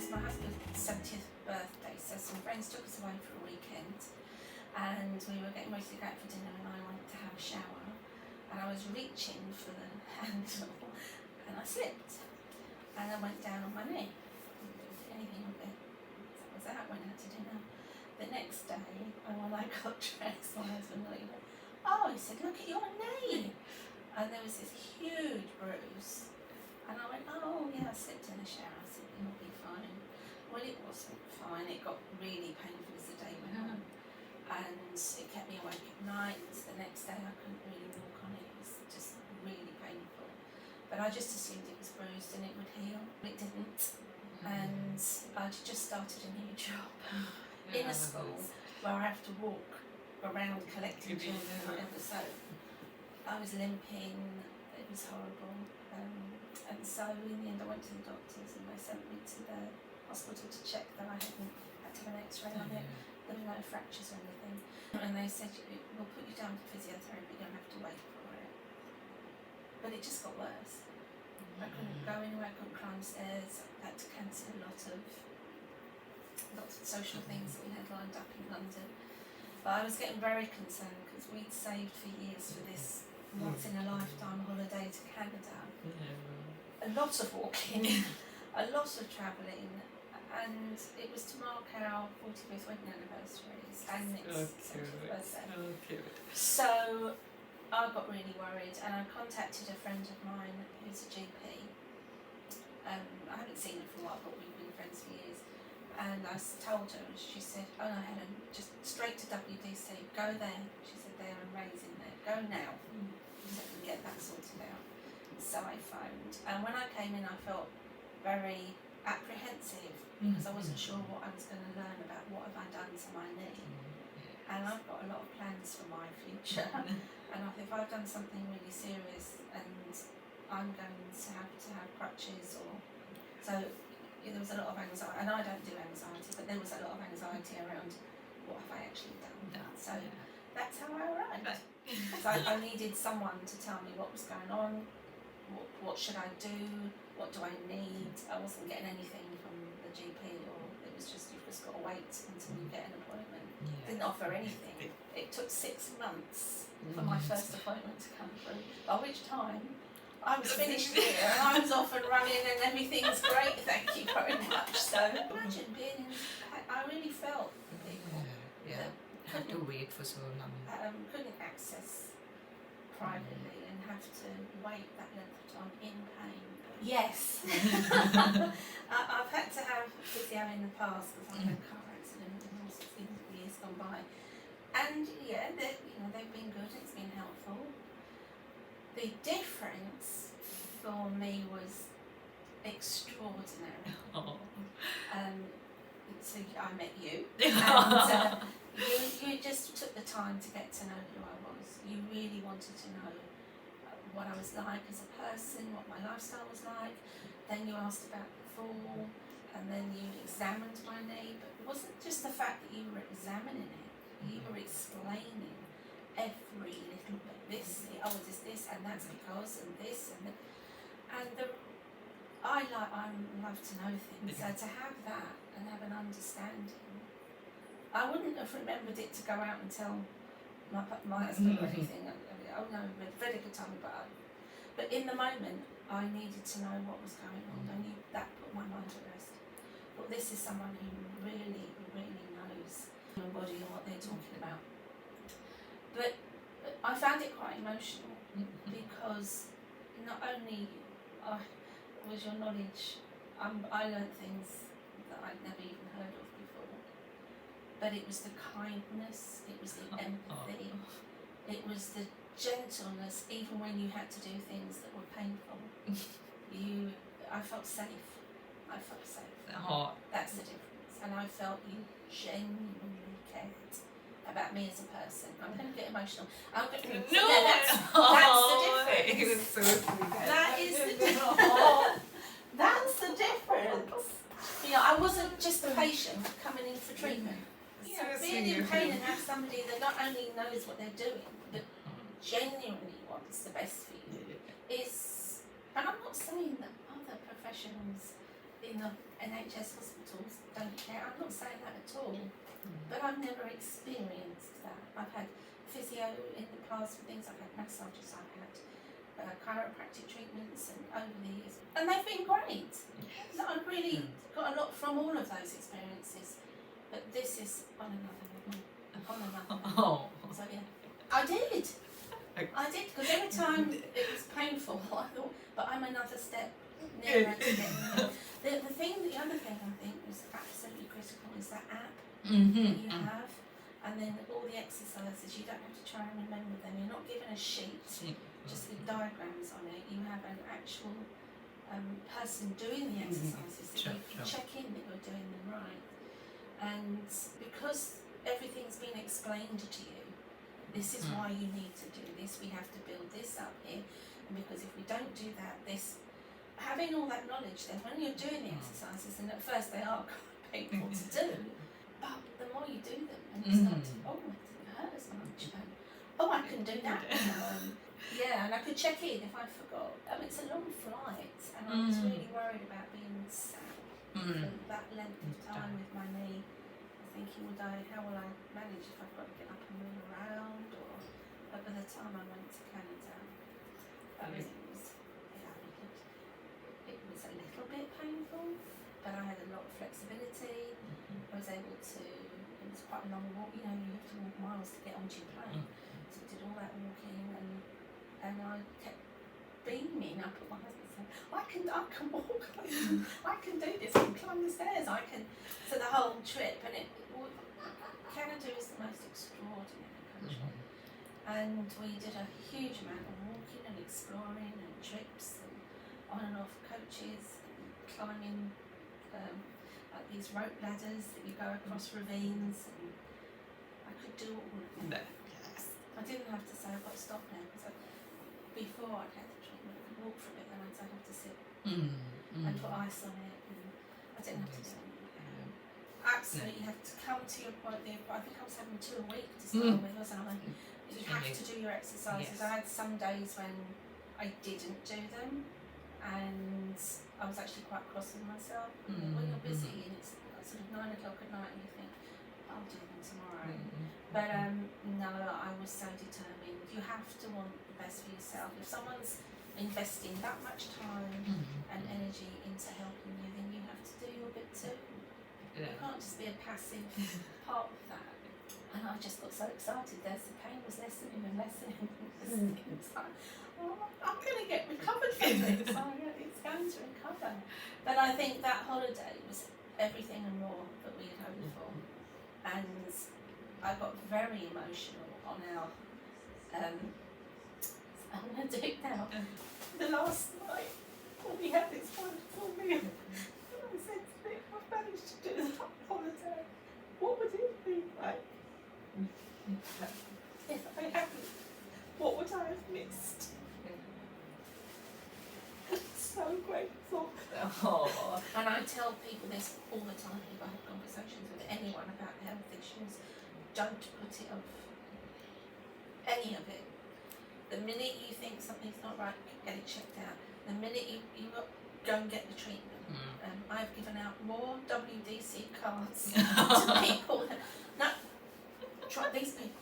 was my husband's 70th birthday, so some friends took us away for a weekend, and we were getting ready to go out for dinner, and I went to have a shower, and I was reaching for the handle, and I slipped, and I went down on my knee. Anything of it. That was that. Went out to dinner. The next day, when I got dressed, my husband went, "Oh," he said, "look at your knee," and there was this huge bruise. And I went, "Oh yeah, I slipped in the shower." I said, "It'll be fine." Well, it wasn't fine. It got really painful as the day went on, and it kept me awake at night. The next day, I couldn't really walk on it. It was just really painful. But I just assumed it was bruised and it would heal. It didn't, and I just started a new job in a school where I have to walk around collecting children and whatever. So I was limping. It was horrible. And so in the end I went to the doctors and they sent me to the hospital to check that I hadn't had to have an x-ray on it. There were no fractures or anything. And they said, "We'll put you down for physiotherapy, you don't have to wait for it." But it just got worse. I couldn't go anywhere, I couldn't climb stairs, I had to cancel lots of social things that we had lined up in London. But I was getting very concerned because we'd saved for years for this once in a lifetime holiday to Canada. A lot of walking, a lot of travelling, and it was to mark our 45th wedding anniversaries and Nick's 70th birthday. So I got really worried and I contacted a friend of mine who's a GP. I haven't seen her for a while, but we've been friends for years. And I told her, and she said, "Oh no, Helen, just straight to WDC, go there." She said, "They're amazing there, go now." So we can get that sorted out. So I phoned, and when I came in I felt very apprehensive because I wasn't sure what I was going to learn about what have I done to my knee. And I've got a lot of plans for my future, and I think if I've done something really serious and I'm going to have crutches or so, there was a lot of anxiety, and I don't do anxiety, but there was a lot of anxiety around what have I actually done. So that's how I arrived. So I needed someone to tell me what was going on, what should I do, what do I need. I wasn't getting anything from the GP, or it was just you've just got to wait until you get an appointment. Didn't offer anything. It took 6 months for my first appointment to come through, by which time I was finished here and I was off and running and everything's great, thank you very much. So imagine being in, I really felt people that had to wait for so long. Couldn't access privately and have to wait that length of time in pain. Yes. I've had to have physio in the past because I had a car accident and all sorts of things years gone by. And yeah, they've been good, it's been helpful. The difference for me was extraordinary. So I met you, and you just took the time to get to know who I was. You really wanted to know what I was like as a person, what my lifestyle was like. Then you asked about the fall, and then you examined my knee. But it wasn't just the fact that you were examining it, you were explaining every little bit. This, this, and that's because, and this, and I love to know things. So to have that and have an understanding, I wouldn't have remembered it to go out and tell my husband or anything. Oh no, Freddy could tell me about it. But in the moment, I needed to know what was going on. That put my mind at rest. But this is someone who really, really knows your body and what they're talking about. But I found it quite emotional because not only was your knowledge, I learned things that I'd never even heard of before, but it was the kindness, it was the empathy, it was the gentleness, even when you had to do things that were painful. I felt safe. That's the difference. And I felt you genuinely cared about me as a person. I'm going to get emotional. That's the difference. It was so sweet. That's the difference. I wasn't just a patient coming in for treatment. Being in pain and have somebody that not only knows what they're doing, but genuinely wants the best for you is, and I'm not saying that other professionals, in the NHS hospitals don't care. I'm not saying that at all, but I've never experienced that. I've had physio in the past for things, I've had massages, I've had chiropractic treatments and over the years, and they've been great. So I've really got a lot from all of those experiences, but this is on another level. Oh. So yeah, I did, because every time it was painful, I thought, but I'm another step nearer to getting there. The other thing I think was absolutely critical is that app that you have, and then all the exercises, you don't have to try and remember them. You're not given a sheet just with diagrams on it. You have an actual person doing the exercises that you can check in that you're doing them right. And because everything's been explained to you, this is why you need to do this, we have to build this up here, and because if we don't do that, this, having all that knowledge, then when you're doing the exercises, and at first they are quite painful to do, but the more you do them, and you start to, oh, it didn't hurt as much, and oh, I can do that now, and yeah, and I could check in if I forgot. It's a long flight, and I was really worried about being sat for that length of time with my knee, thinking, how will I manage if I've got to get up and move around, or, but by the time I went to Canada, it was a little bit painful, but I had a lot of flexibility. I was able to, it was quite a long walk, you have to walk miles to get onto your plane, so I did all that walking, and I kept beaming up at my husband saying, I can walk, I can do this, I can climb the stairs, so the whole trip, and Canada is the most extraordinary country, and we did a huge amount of walking and exploring and trips and on and off coaches and climbing like these rope ladders that you go across ravines, and I could do all of that. I didn't have to say I've got to stop now, because before I had the treatment I could walk for a bit, then I'd have to sit and put ice on it, and I didn't have to do anything. Absolutely, you have to come to your point. I think I was having 2 a week to start with, wasn't I? You have to do your exercises. I had some days when I didn't do them, and I was actually quite cross with myself. When you're busy and it's sort of 9 o'clock at night and you think, I'll do them tomorrow. But no, I was so determined. You have to want the best for yourself. If someone's investing that much time and energy into helping you, then you have to do your bit too. You can't just be a passive part of that. And I just got so excited. The pain was lessening and lessening. It's like, oh, I'm going to get recovered from this. It's going to recover. But I think that holiday was everything and more that we had hoped for. And I got very emotional on our, I'm going to do it now. The last night, when we had this wonderful meal, and I said to Nick, I've managed to do that holiday. What would it be like if I hadn't? What would I have missed? So grateful. Oh. And I tell people this all the time if I have conversations with anyone about health issues. Don't put it off. Any of it. The minute you think something's not right, get it checked out. The minute you go and get the treatment. I've given out more WDC cards to people. Try these people.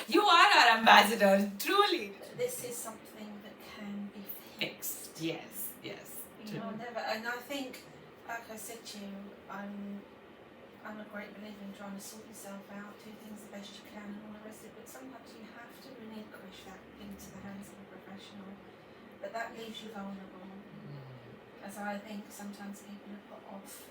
You are our ambassador, truly. This is something that can be fixed. Yes. I'll never, and I think, like I said to you, I'm a great believer in trying to sort yourself out, do things the best you can and all the rest of it, but sometimes you have to relinquish that into the hands of a professional, but that leaves you vulnerable. As I think sometimes people are put off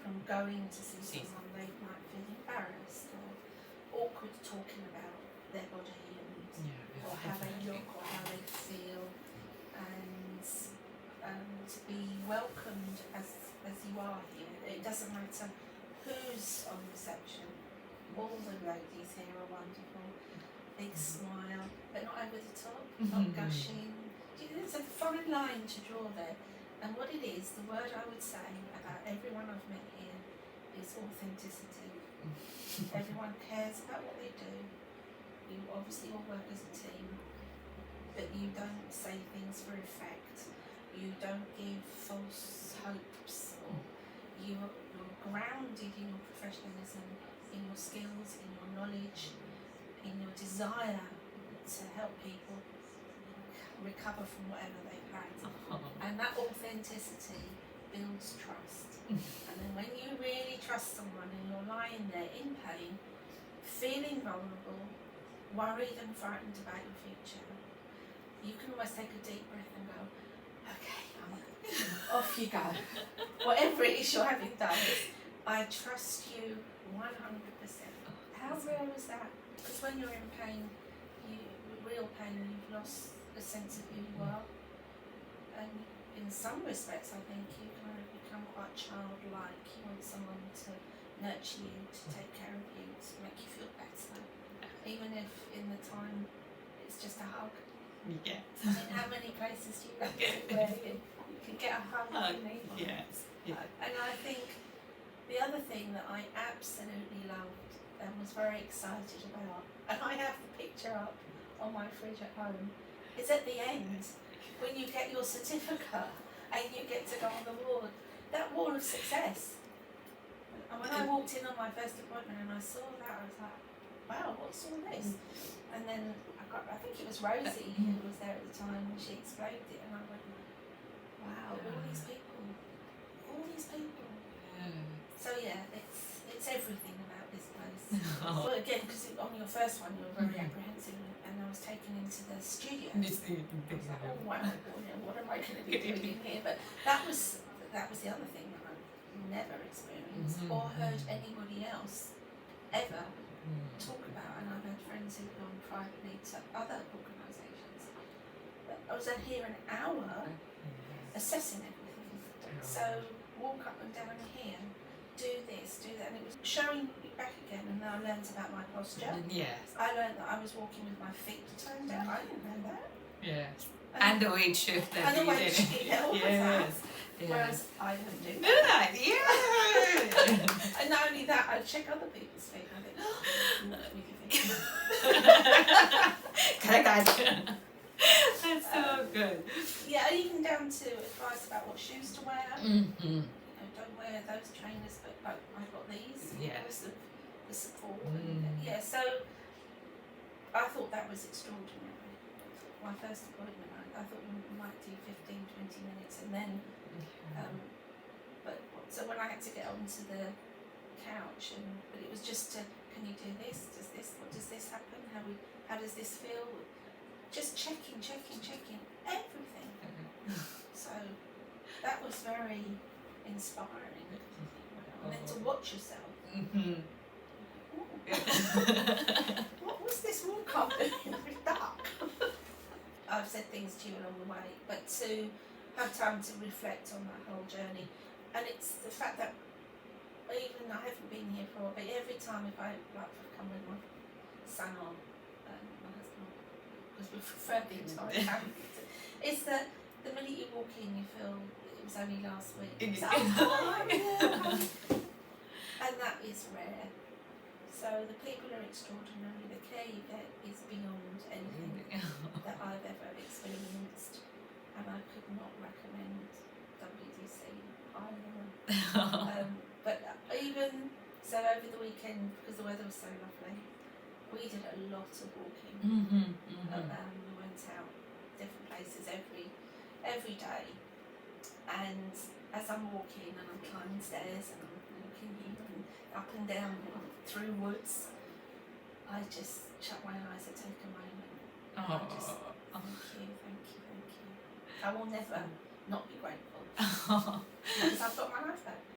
from going to see someone. They might feel embarrassed or awkward talking about their body or how they look or how they feel, and to be welcomed as you are here. It doesn't matter who's on reception. All the ladies here are wonderful. Big smile, but not over the top, not gushing. There's a fine line to draw there. And what it is, the word I would say about everyone I've met here is authenticity. Everyone cares about what they do. You obviously all work as a team, but you don't say things for effect. you don't give false hopes, or you're grounded in your professionalism, in your skills, in your knowledge, in your desire to help people recover from whatever they've had. And that authenticity builds trust. And then when you really trust someone and you're lying there in pain, feeling vulnerable, worried and frightened about your future, you can almost take a deep breath and go, okay, off you go. Whatever it is you're having done, I trust you 100%. How rare is that? Because when you're in pain, real pain, you've lost a sense of who you are. And in some respects, I think you kind of become quite childlike. You want someone to nurture you, to take care of you, to make you feel better. Even if in the time it's just a hug. Yeah. I mean, how many places do you go to where you can get a hug if you need one? Yes. Yeah. And I think the other thing that I absolutely loved and was very excited about, and I have the picture up on my fridge at home, is at the end when you get your certificate and you get to go on the wall, that wall of success. And when I walked in on my first appointment and I saw that, I was like, wow, what's all this? And then I think it was Rosie who was there at the time when she explained it, and I went, wow, all these people. So yeah, it's everything about this place. Well, again, because on your first one you were very apprehensive, and I was taken into the studio. I was like, oh wow, what am I going to be doing in here? But that was the other thing that I've never experienced or heard anybody else ever talk about. And I've had friends who've gone privately to other organisations. But I was here an hour assessing everything. So walk up and down here, do this, do that, and it was showing me back again. And then I learned about my posture. Yes. I learned that I was walking with my feet turned out. I didn't know that. Yes. And the weight shift that And the you weight did. shift, yeah, all of that. Yes. Whereas I didn't do Do that. that. Yeah. And not only that, I'd check other people's feet and I think, oh, not with your feet. Correct. That's so good. Yeah, even down to advice about what shoes to wear. Mm-hmm. You know, don't wear those trainers, but I've got these. Yes. Because of the support. And, yeah, so I thought that was extraordinary. My first appointment, I thought we might do 15, 20 minutes, and then, but so when I had to get onto the couch, but it was just to, can you do this? What does this happen? How does this feel? Just checking everything. So that was very inspiring. And then to watch yourself. What was this wall card doing? It's dark. I've said things to you along the way, but to have time to reflect on that whole journey. And it's the fact that even I haven't been here for a bit, every time if I like I've come with my son on, my husband, because we prefer the entire family, it's that the minute you walk in you feel it was only last week. It's like, oh, I'm here. And that is rare. So the people are extraordinary, the care you get is beyond anything that I've ever experienced, and I could not recommend WDC either. But even so, over the weekend, because the weather was so lovely, we did a lot of walking. We went out different places every day, and as I'm walking and I'm climbing stairs and I'm walking here and up and down and through woods, I just shut my eyes and take a moment. I just thank you. I will never not be grateful because I've got my life back.